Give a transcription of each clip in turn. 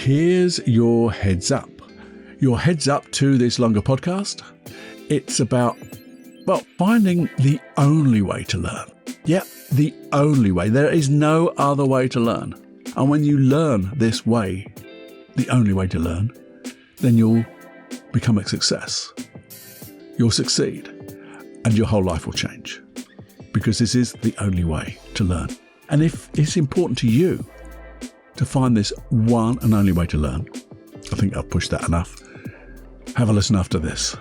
here's your heads up. Your heads up to this longer podcast. It's about, finding the only way to learn. Yep, the only way. There is no other way to learn. And when you learn this way, the only way to learn, then you'll become a success. You'll succeed. And your whole life will change. Because this is the only way to learn. And if it's important to you to find this one and only way to learn, I think I've pushed that enough. Have a listen after this.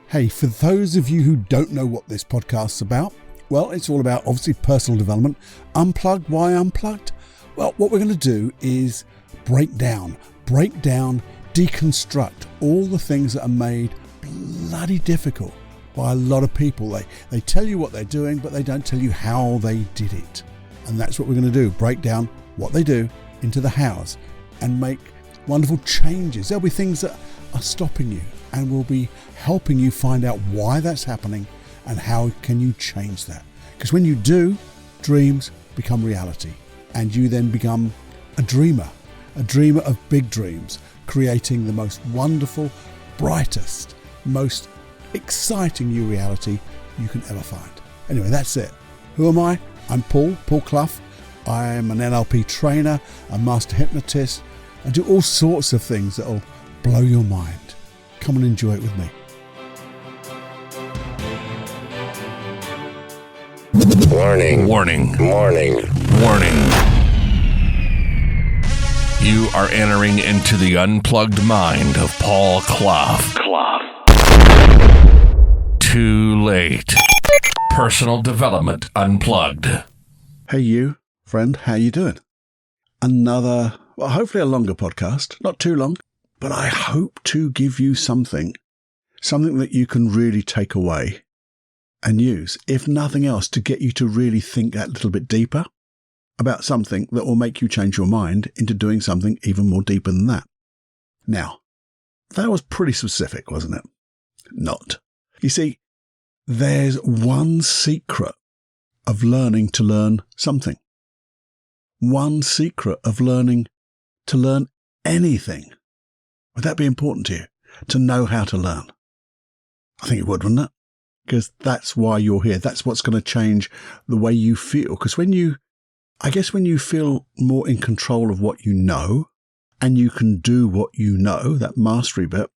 Hey, for those of you who don't know what this podcast's about, well, it's all about obviously personal development. Unplugged, why unplugged? Well, what we're going to do is break down, deconstruct all the things that are made bloody difficult by a lot of people. They tell you what they're doing, but they don't tell you how they did it. And that's what we're going to do, break down what they do into the hows and make wonderful changes. There'll be things that are stopping you, and we'll be helping you find out why that's happening and how can you change that. Because when you do, dreams become reality, and you then become a dreamer of big dreams, creating the most wonderful, brightest, most exciting new reality you can ever find. Anyway, that's it. Who am I? I'm Paul Clough. I am an NLP trainer, a master hypnotist. I do all sorts of things that will blow your mind. Come and enjoy it with me. Warning. You are entering into the unplugged mind of Paul Clough. Too late. Personal Development Unplugged. Hey you, friend, how you doing? Another, hopefully a longer podcast, not too long, but I hope to give you something that you can really take away and use, if nothing else, to get you to really think that little bit deeper about something that will make you change your mind into doing something even more deeper than that. Now, that was pretty specific, wasn't it? Not. You see, there's one secret of learning to learn something. One secret of learning to learn anything. Would that be important to you? To know how to learn? I think it would, wouldn't it? Because that's why you're here. That's what's going to change the way you feel. Because when you feel more in control of what you know, and you can do what you know, that mastery bit,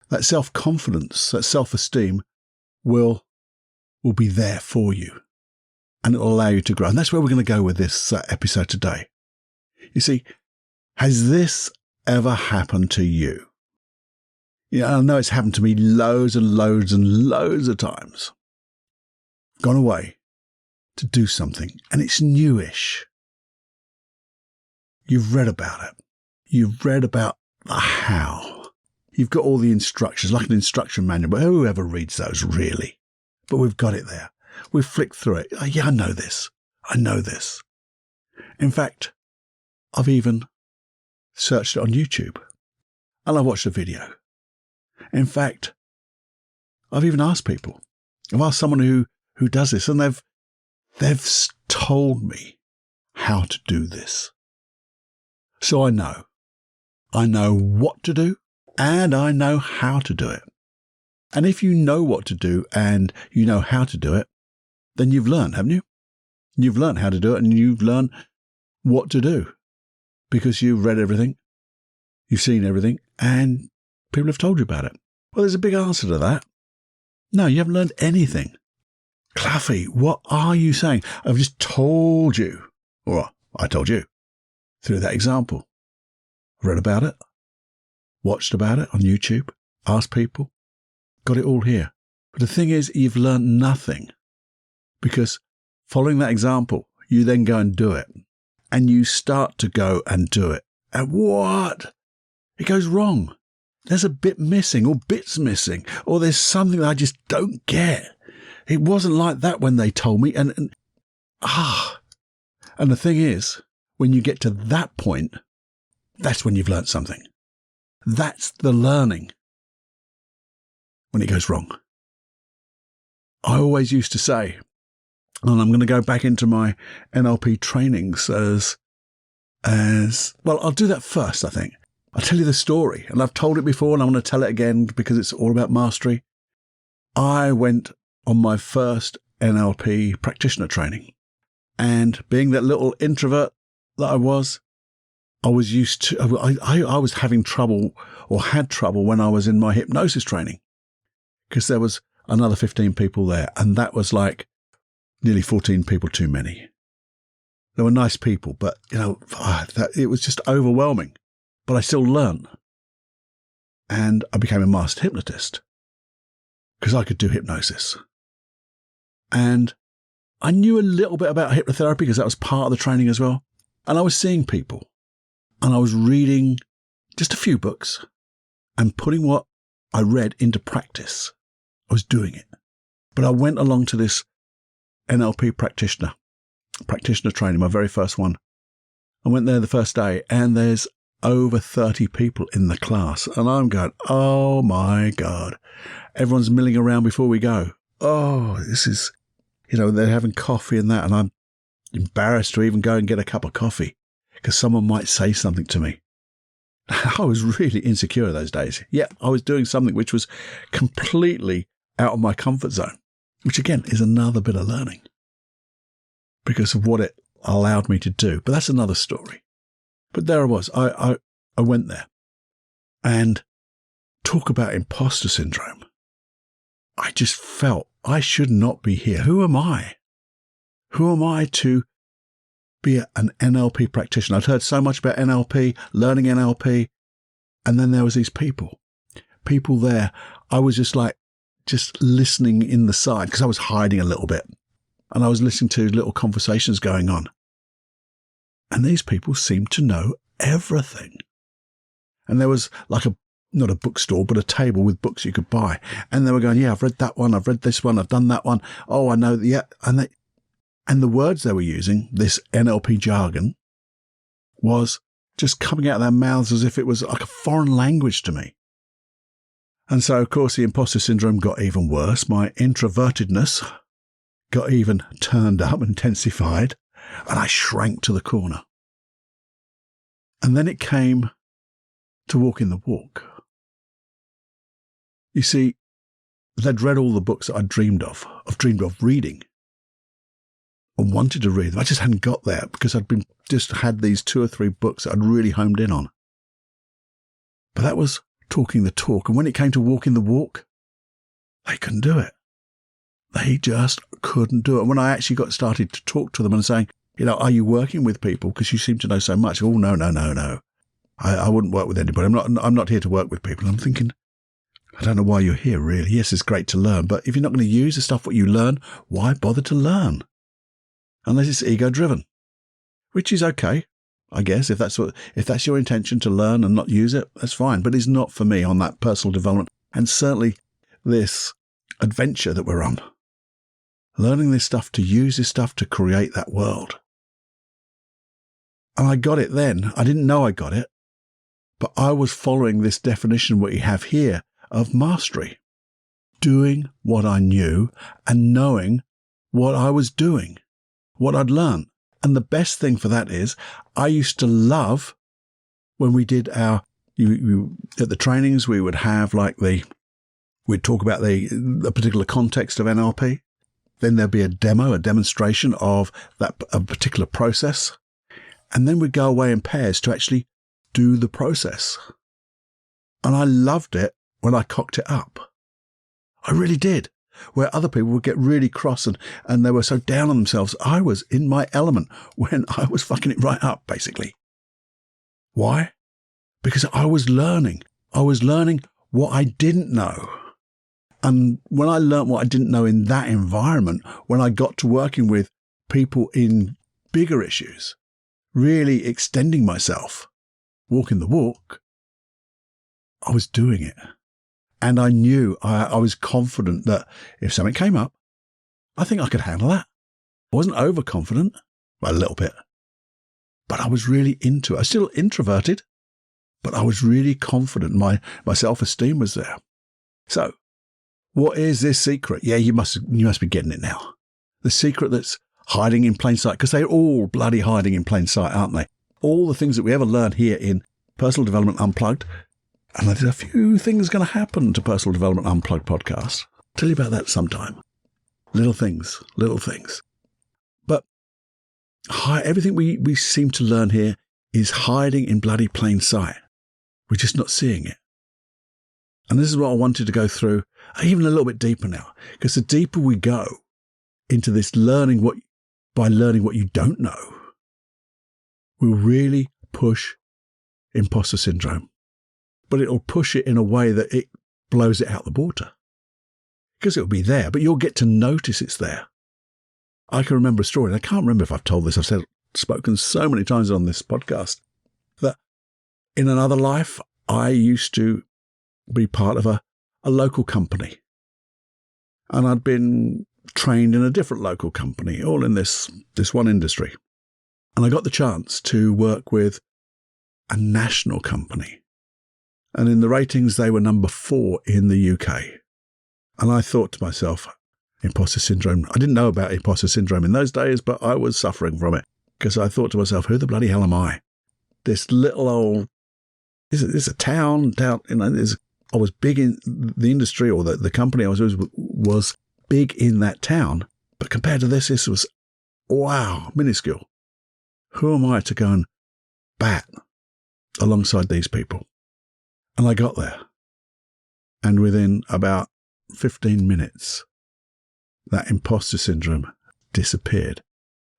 that self-confidence, that self-esteem will be there for you. And it will allow you to grow. And that's where we're going to go with this episode today. You see, has this ever happened to you? I know it's happened to me loads and loads and loads of times. Gone away to do something, and it's newish. You've read about it. You've read about the how. You've got all the instructions, like an instruction manual, but whoever reads those really? But we've got it there. We've flicked through it. Oh, yeah, I know this. In fact, I've even searched it on YouTube, and I watched a video. In fact, I've even asked people. I've asked someone who does this, and they've told me how to do this. So I know what to do, and I know how to do it. And if you know what to do and you know how to do it, then you've learned, haven't you? You've learned how to do it, and you've learned what to do because you've read everything, you've seen everything, and people have told you about it. Well, there's a big answer to that. No, you haven't learned anything. Cloughie, what are you saying? I've just told you, or I told you, through that example. Read about it, watched about it on YouTube, asked people, got it all here. But the thing is, you've learned nothing, because following that example, you then go and do it, and you start to go and do it. And what? It goes wrong. There's a bit missing, or bits missing, or there's something that I just don't get. It wasn't like that when they told me. And the thing is, when you get to that point, that's when you've learned something. That's the learning. When it goes wrong. I always used to say, and I'm going to go back into my NLP trainings as well, I'll do that first, I think. I'll tell you the story, and I've told it before, and I'm going to tell it again because it's all about mastery. I went on my first NLP practitioner training, and being that little introvert that I was used to, I was having trouble, or had trouble, when I was in my hypnosis training, because there was another 15 people there, and that was like nearly 14 people too many. They were nice people, but, it was just overwhelming. But I still learned. And I became a master hypnotist because I could do hypnosis. And I knew a little bit about hypnotherapy because that was part of the training as well. And I was seeing people, and I was reading just a few books and putting what I read into practice. I was doing it. But I went along to this NLP practitioner training, my very first one. I went there the first day, and there's over 30 people in the class. And I'm going, oh my God. Everyone's milling around before we go. Oh, this is, they're having coffee and that. And I'm embarrassed to even go and get a cup of coffee because someone might say something to me. I was really insecure those days. Yeah, I was doing something which was completely out of my comfort zone, which again is another bit of learning because of what it allowed me to do. But that's another story. But there I was. I went there, and talk about imposter syndrome. I just felt I should not be here. Who am I? Who am I to be an NLP practitioner? I'd heard so much about NLP, learning NLP, and then there was these people there. I was just listening in the side because I was hiding a little bit, and I was listening to little conversations going on. And these people seemed to know everything. And there was not a bookstore, but a table with books you could buy. And they were going, yeah, I've read that one. I've read this one. I've done that one. Oh, I know. Yeah. And the words they were using, this NLP jargon, was just coming out of their mouths as if it was like a foreign language to me. And so, of course, the imposter syndrome got even worse. My introvertedness got even turned up, intensified. And I shrank to the corner. And then it came to walking the walk. You see, they'd read all the books that I'd dreamed of reading and wanted to read them. I just hadn't got there because I'd had these 2 or 3 books that I'd really homed in on. But that was talking the talk. And when it came to walking the walk, they couldn't do it. They just couldn't do it. And when I actually got started to talk to them and saying, are you working with people? Because you seem to know so much. Oh, no. I wouldn't work with anybody. I'm not here to work with people. I'm thinking, I don't know why you're here, really. Yes, it's great to learn. But if you're not going to use the stuff what you learn, why bother to learn? Unless it's ego-driven, which is okay, I guess. If that's your intention to learn and not use it, that's fine. But it's not for me on that personal development. And certainly this adventure that we're on. Learning this stuff, to use this stuff to create that world. And I got it then. I didn't know I got it, but I was following this definition we have here of mastery. Doing what I knew and knowing what I was doing, what I'd learned. And the best thing for that is I used to love when we did at the trainings, we would have we'd talk about the particular context of NLP. Then there'd be a demonstration of a particular process. And then we'd go away in pairs to actually do the process. And I loved it when I cocked it up. I really did. Where other people would get really cross and they were so down on themselves. I was in my element when I was fucking it right up, basically. Why? Because I was learning. I was learning what I didn't know. And when I learned what I didn't know in that environment, when I got to working with people in bigger issues, really extending myself, walking the walk, I was doing it. And I knew, I was confident that if something came up, I think I could handle that. I wasn't overconfident, well, a little bit, but I was really into it. I was still introverted, but I was really confident. My self-esteem was there. So What is this secret? Yeah, you must be getting it now. The secret that's hiding in plain sight, because they're all bloody hiding in plain sight, aren't they? All the things that we ever learn here in Personal Development Unplugged. And there's a few things going to happen to Personal Development Unplugged podcast. I'll tell you about that sometime. Little things. But everything we seem to learn here is hiding in bloody plain sight. We're just not seeing it. And this is what I wanted to go through, even a little bit deeper now, because the deeper we go into this learning what you don't know, will really push imposter syndrome. But it'll push it in a way that it blows it out the water. Because it'll be there, but you'll get to notice it's there. I can remember a story, and I can't remember if I've told this, I've spoken so many times on this podcast, that in another life, I used to be part of a local company. And I'd been trained in a different local company, all in this one industry. And I got the chance to work with a national company. And in the ratings, they were number 4 in the UK. And I thought to myself, imposter syndrome. I didn't know about imposter syndrome in those days, but I was suffering from it. Because I thought to myself, who the bloody hell am I? This little old, this is a town, I was big in the industry, or the company I was big in that town. But compared to this was, wow, minuscule. Who am I to go and bat alongside these people? And I got there. And within about 15 minutes, that imposter syndrome disappeared.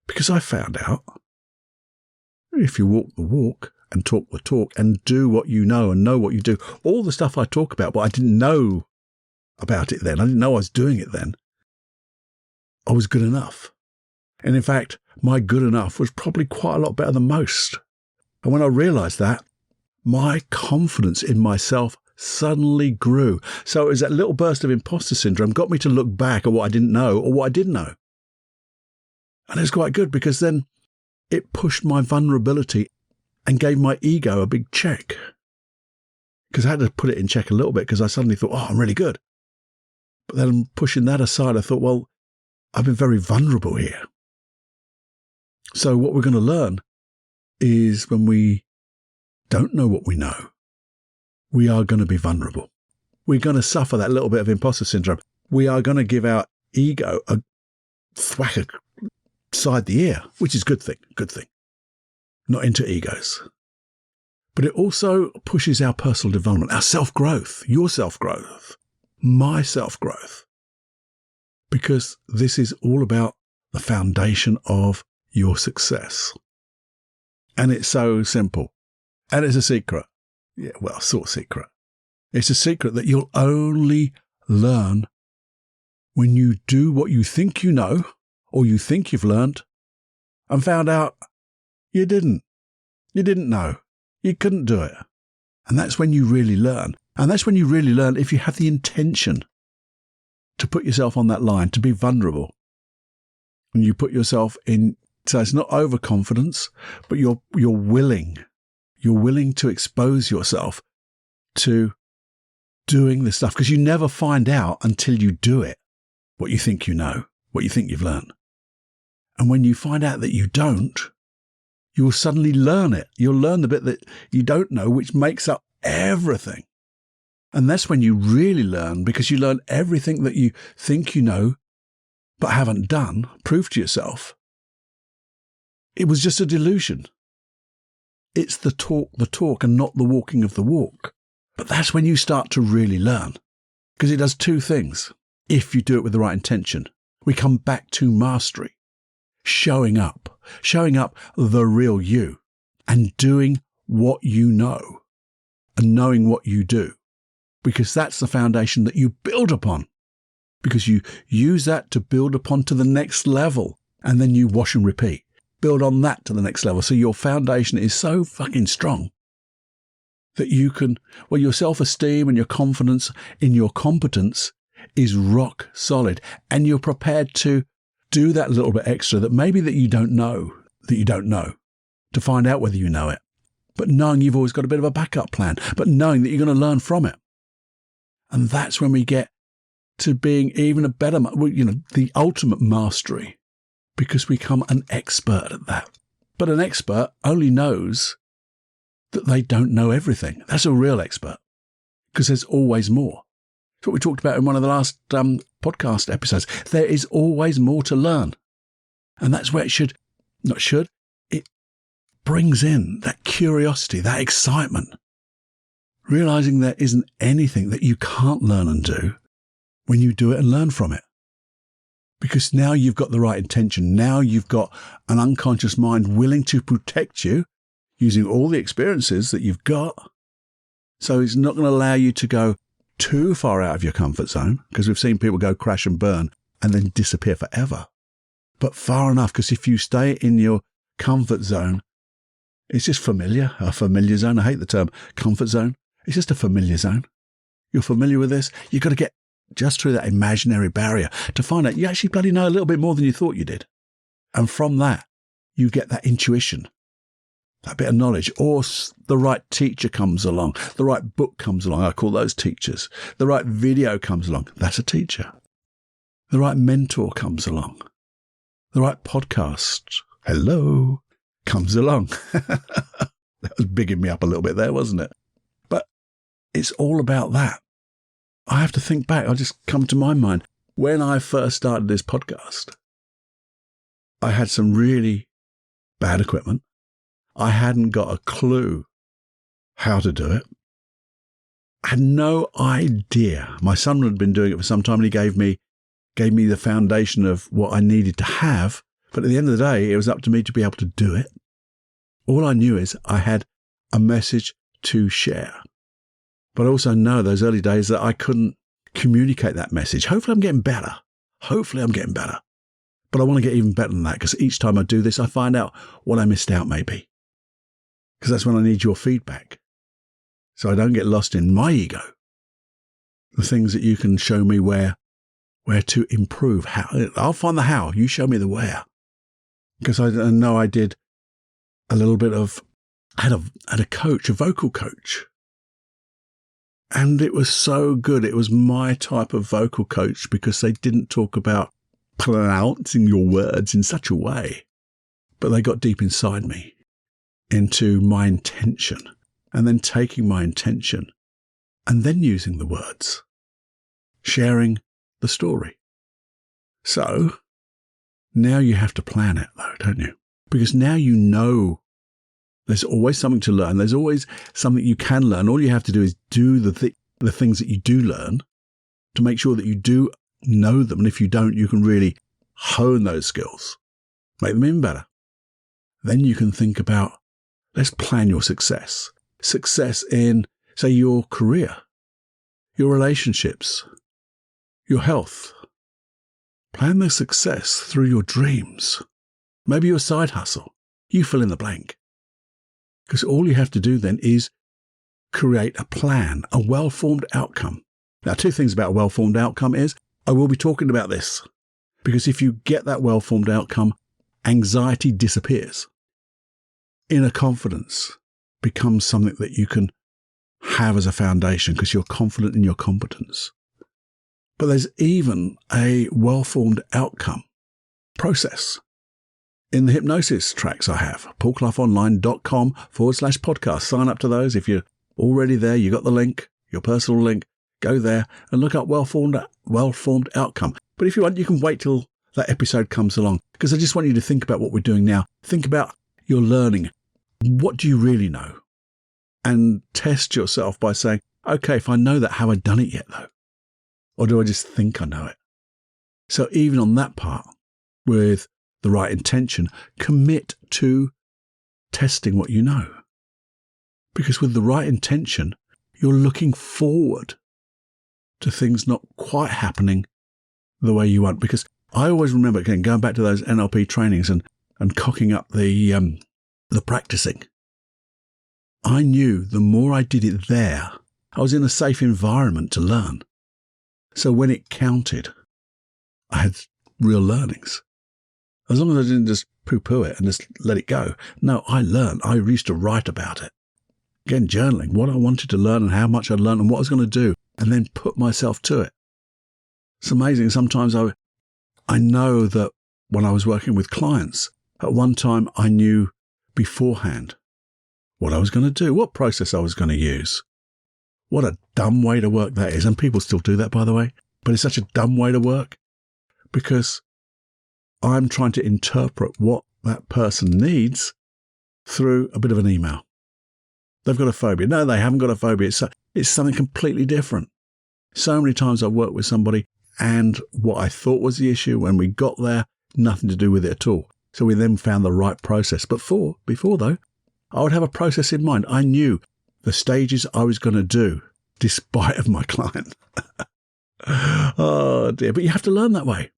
Because I found out, if you walk the walk and talk the talk and do what you know and know what you do, all the stuff I talk about, but I didn't know about it then. I didn't know I was doing it then. I was good enough. And in fact, my good enough was probably quite a lot better than most. And when I realized that, my confidence in myself suddenly grew. So it was that little burst of imposter syndrome got me to look back at what I didn't know or what I did know. And it was quite good, because then it pushed my vulnerability and gave my ego a big check. Because I had to put it in check a little bit, because I suddenly thought, oh, I'm really good. But then pushing that aside, I thought, well, I've been very vulnerable here. So what we're going to learn is when we don't know what we know, we are going to be vulnerable. We're going to suffer that little bit of imposter syndrome. We are going to give our ego a thwack side the ear, which is good thing. Not into egos. But it also pushes our personal development, our self-growth, your self-growth, my self-growth. Because this is all about the foundation of your success. And it's so simple. And it's a secret. Yeah, well, sort of secret. It's a secret that you'll only learn when you do what you think you know, or you think you've learned, and found out you didn't. You didn't know. You couldn't do it. And that's when you really learn. And that's when you really learn if you have the intention to put yourself on that line, to be vulnerable. And you put yourself in, so it's not overconfidence, but you're willing. You're willing to expose yourself to doing this stuff, because you never find out until you do it what you think you know, what you think you've learned. And when you find out that you don't, you will suddenly learn it. You'll learn the bit that you don't know, which makes up everything. And that's when you really learn, because you learn everything that you think you know, but haven't done, prove to yourself. It was just a delusion. It's the talk and not the walking of the walk. But that's when you start to really learn, because it does two things. If you do it with the right intention, we come back to mastery. Showing up the real you, and doing what you know, and knowing what you do, because that's the foundation that you build upon, because you use that to build upon to the next level, and then you wash and repeat, build on that to the next level. So your foundation is so fucking strong that you can, well, your self-esteem and your confidence in your competence is rock solid, and you're prepared to do that little bit extra that maybe that you don't know, to find out whether you know it. But knowing you've always got a bit of a backup plan, but knowing that you're going to learn from it. And that's when we get to being even a better, the ultimate mastery, because we become an expert at that. But an expert only knows that they don't know everything. That's a real expert, because there's always more. That's what we talked about in one of the last podcast episodes. There is always more to learn. And that's where it brings in that curiosity, that excitement, realizing there isn't anything that you can't learn and do when you do it and learn from it. Because now you've got the right intention. Now you've got an unconscious mind willing to protect you using all the experiences that you've got. So it's not going to allow you to go too far out of your comfort zone, because we've seen people go crash and burn and then disappear forever. But far enough, because if you stay in your comfort zone, it's just a familiar zone. I hate the term comfort zone. It's just a familiar zone. You're familiar with this. You've got to get just through that imaginary barrier to find out you actually bloody know a little bit more than you thought you did. And from that, you get that intuition, that bit of knowledge, or the right teacher comes along, the right book comes along. I call those teachers. The right video comes along. That's a teacher. The right mentor comes along. The right podcast, comes along. That was bigging me up a little bit there, wasn't it? But it's all about that. I have to think back. I'll just come to my mind. When I first started this podcast, I had some really bad equipment. I hadn't got a clue how to do it. I had no idea. My son had been doing it for some time, and he gave me the foundation of what I needed to have. But at the end of the day, it was up to me to be able to do it. All I knew is I had a message to share. But I also know those early days that I couldn't communicate that message. Hopefully I'm getting better. But I want to get even better than that, because each time I do this, I find out what I missed out maybe. Because that's when I need your feedback. So I don't get lost in my ego. The things that you can show me where to improve. How I'll find the how. You show me the where. Because I know I did a little bit of, I had a coach, a vocal coach. And it was so good. It was my type of vocal coach, because they didn't talk about pronouncing your words in such a way, but they got deep inside me into my intention, and then taking my intention and then using the words, sharing the story. So now you have to plan it though, don't you? Because now you know there's always something to learn. There's always something you can learn. All you have to do is do the things that you do learn to make sure that you do know them. And if you don't, you can really hone those skills, make them even better. Then you can think about, let's plan your success. Success in, say, your career, your relationships, your health. Plan the success through your dreams. Maybe your side hustle. You fill in the blank. Because all you have to do then is create a plan, a well-formed outcome. Now, two things about a well-formed outcome is, I will be talking about this, because if you get that well-formed outcome, anxiety disappears. Inner confidence becomes something that you can have as a foundation, because you're confident in your competence. But there's even a well-formed outcome process. In the hypnosis tracks I have, paulcloughonline.com/podcast. Sign up to those. If you're already there, you got the link, your personal link, go there and look up well-formed outcome. But if you want, you can wait till that episode comes along, because I just want you to think about what we're doing now. Think about your learning. What do you really know? And test yourself by saying, okay, if I know that, have I done it yet though? Or do I just think I know it? So even on that part, with the right intention, commit to testing what you know. Because with the right intention, you're looking forward to things not quite happening the way you want. Because I always remember, again, going back to those NLP trainings and cocking up the practicing. I knew the more I did it there, I was in a safe environment to learn. So when it counted, I had real learnings. As long as I didn't just poo-poo it and just let it go. No, I learned. I used to write about it. Again, journaling, what I wanted to learn and how much I'd learned and what I was going to do, and then put myself to it. It's amazing. Sometimes I know that when I was working with clients, at one time I knew beforehand what I was going to do, what process I was going to use. What a dumb way to work that is. And people still do that, by the way. But it's such a dumb way to work because I'm trying to interpret what that person needs through a bit of an email. They've got a phobia. No, they haven't got a phobia. It's something completely different. So many times I've worked with somebody and what I thought was the issue when we got there, nothing to do with it at all. So we then found the right process. But before though, I would have a process in mind. I knew the stages I was going to do despite of my client. Oh dear. But you have to learn that way.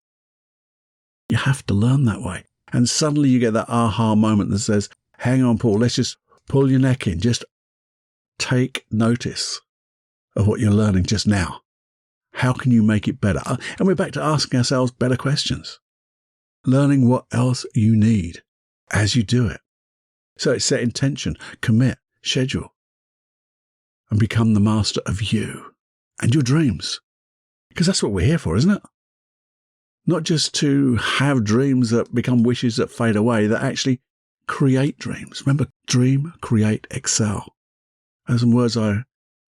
You have to learn that way. And suddenly you get that aha moment that says, hang on, Paul, let's just pull your neck in. Just take notice of what you're learning just now. How can you make it better? And we're back to asking ourselves better questions. Learning what else you need as you do it. So it's set intention, commit, schedule, and become the master of you and your dreams. Because that's what we're here for, isn't it? Not just to have dreams that become wishes that fade away, that actually create dreams. Remember, dream, create, excel. Those are some words I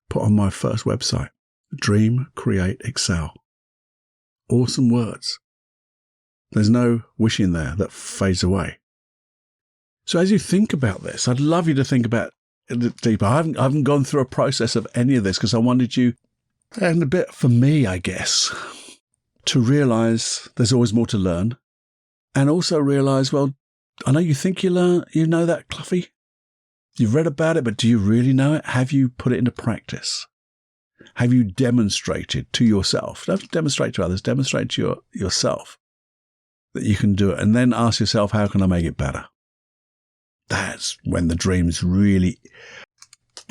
put on my first website. Dream, create, excel. Awesome words. There's no wish in there that fades away. So as you think about this, I'd love you to think about it deeper. I haven't gone through a process of any of this because I wanted you, and a bit for me, I guess, to realize there's always more to learn. And also realize, well, I know you think you know that, Cluffy. You've read about it, but do you really know it? Have you put it into practice? Have you demonstrated to yourself? Don't demonstrate to others, demonstrate to yourself that you can do it. And then ask yourself, how can I make it better? That's when the dreams really,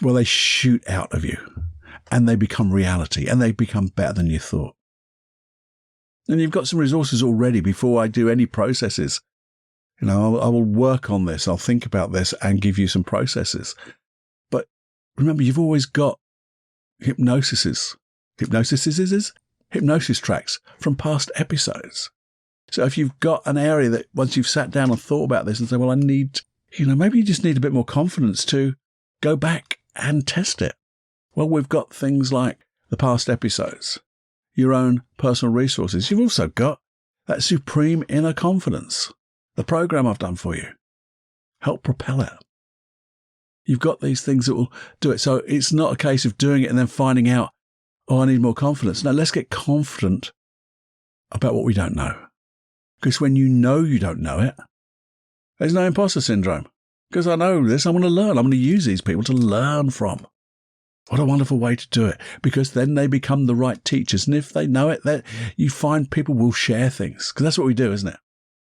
well, they shoot out of you and they become reality and they become better than you thought. And you've got some resources already before I do any processes. I will work on this. I'll think about this and give you some processes. But remember, you've always got hypnosis tracks from past episodes. So if you've got an area that once you've sat down and thought about this and said, well, I need, maybe you just need a bit more confidence to go back and test it. Well, we've got things like the past episodes, your own personal resources. You've also got that supreme inner confidence, the program I've done for you. Help propel it. You've got these things that will do it. So it's not a case of doing it and then finding out, oh, I need more confidence. No, let's get confident about what we don't know. Because when you don't know it, there's no imposter syndrome. Because I know this, I want to learn. I'm going to use these people to learn from. What a wonderful way to do it. Because then they become the right teachers. And if they know it, that you find people will share things. Because that's what we do, isn't it?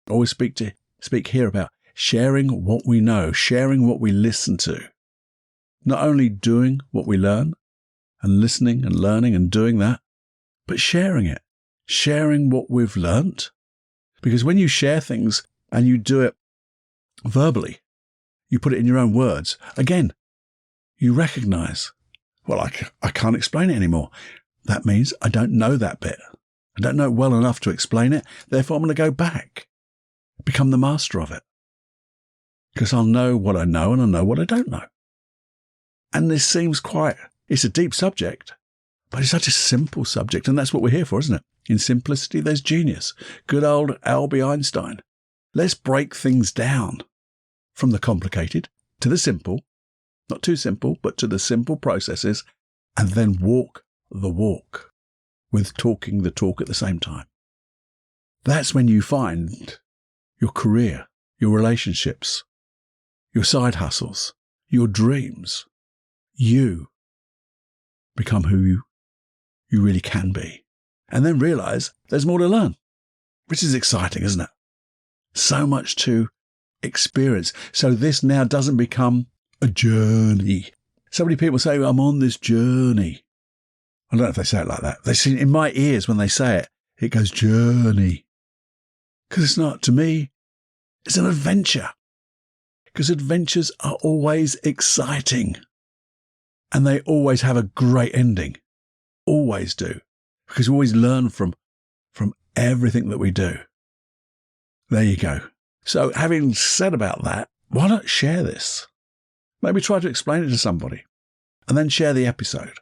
I always speak here about sharing what we know, sharing what we listen to. Not only doing what we learn and listening and learning and doing that, but sharing it. Sharing what we've learnt. Because when you share things and you do it verbally, you put it in your own words, again, you recognize, well, I can't explain it anymore. That means I don't know that bit. I don't know it well enough to explain it. Therefore, I'm going to go back, become the master of it. Because I'll know what I know and I'll know what I don't know. And this seems it's a deep subject, but it's such a simple subject. And that's what we're here for, isn't it? In simplicity, there's genius. Good old Albie Einstein. Let's break things down from the complicated to the simple, not too simple, but to the simple processes, and then walk the walk with talking the talk at the same time. That's when you find your career, your relationships, your side hustles, your dreams. You become who you really can be. And then realize there's more to learn, which is exciting, isn't it? So much to experience. So this now doesn't become a journey. So many people say, I'm on this journey. I don't know if they say it like that. They see in my ears when they say it, it goes journey. Because it's not, to me, it's an adventure. Because adventures are always exciting. And they always have a great ending. Always do. Because we always learn from from everything that we do. There you go. So having said about that, why not share this? Maybe try to explain it to somebody and then share the episode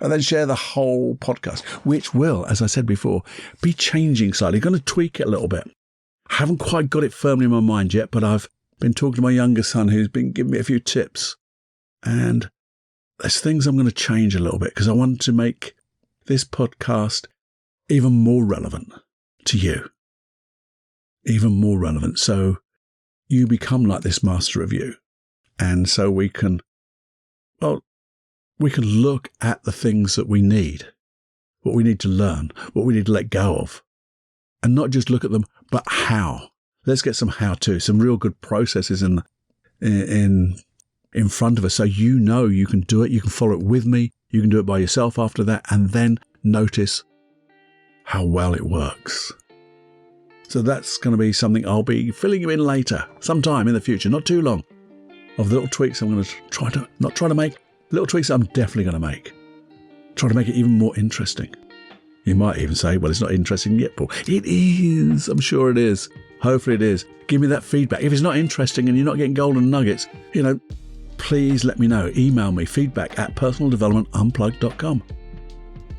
and then share the whole podcast, which will, as I said before, be changing slightly. Going to tweak it a little bit. I haven't quite got it firmly in my mind yet, but I've been talking to my younger son who's been giving me a few tips. And there's things I'm going to change a little bit because I want to make this podcast even more relevant to you. Even more relevant. So you become like this master of you. And so we can look at the things that we need, what we need to learn, what we need to let go of, and not just look at them, but how. Let's get some how-to, some real good processes in front of us. So you know you can do it. You can follow it with me. You can do it by yourself after that, and then notice how well it works. So that's going to be something I'll be filling you in later, sometime in the future, not too long, of little tweaks I'm going to make, little tweaks I'm definitely going to make. Try to make it even more interesting. You might even say, well, it's not interesting yet, Paul. It is. I'm sure it is. Hopefully it is. Give me that feedback. If it's not interesting and you're not getting golden nuggets, please let me know. Email me, feedback@personaldevelopmentunplugged.com.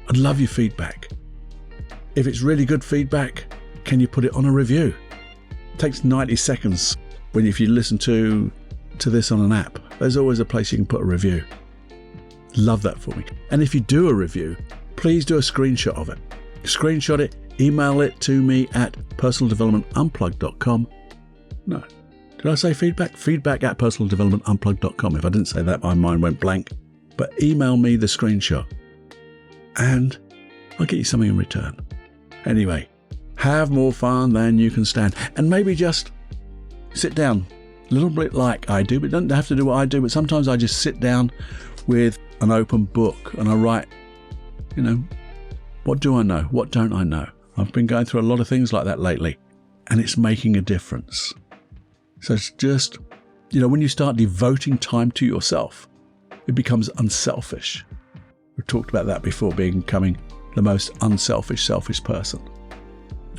I'd love your feedback. If it's really good feedback, can you put it on a review? It takes 90 seconds if you listen to this on an app. There's always a place you can put a review. Love that for me. And if you do a review, please do a screenshot of it. Screenshot it, email it to me at personaldevelopmentunplugged.com. No. Did I say feedback? Feedback@personaldevelopmentunplugged.com. If I didn't say that, my mind went blank. But email me the screenshot and I'll get you something in return. Anyway, have more fun than you can stand. And maybe just sit down, a little bit like I do, but don't have to do what I do. But sometimes I just sit down with an open book and I write, what do I know? What don't I know? I've been going through a lot of things like that lately, and it's making a difference. So it's just, when you start devoting time to yourself, it becomes unselfish. We've talked about that before, becoming the most unselfish, selfish person.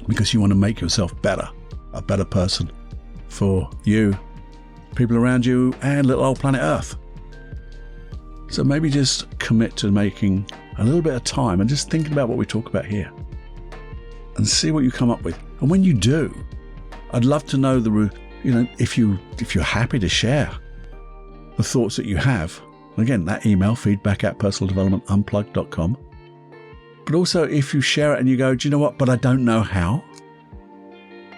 Because you want to make yourself better, a better person for you, people around you, and little old planet Earth. So maybe just commit to making a little bit of time and just thinking about what we talk about here and see what you come up with. And when you do, I'd love to know if you're happy to share the thoughts that you have. Again, that email, feedback@personaldevelopmentunplugged.com. But also if you share it and you go, do you know what, but I don't know how,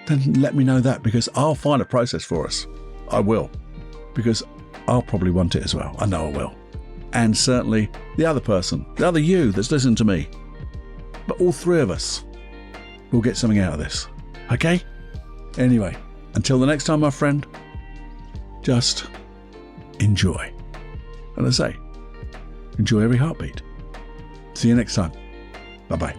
then let me know that, because I'll find a process for us. I will, because I'll probably want it as well. I know I will. And certainly the other person, the other you that's listening to me. But all three of us will get something out of this. Okay? Anyway, until the next time, my friend, just enjoy. And I say, enjoy every heartbeat. See you next time. Bye-bye.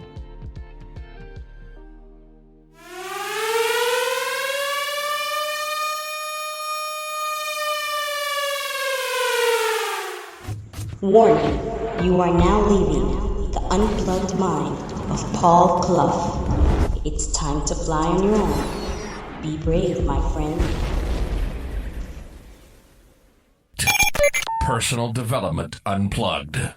Warning, you are now leaving the unplugged mind of Paul Clough. It's time to fly on your own. Be brave, my friend. Personal Development Unplugged.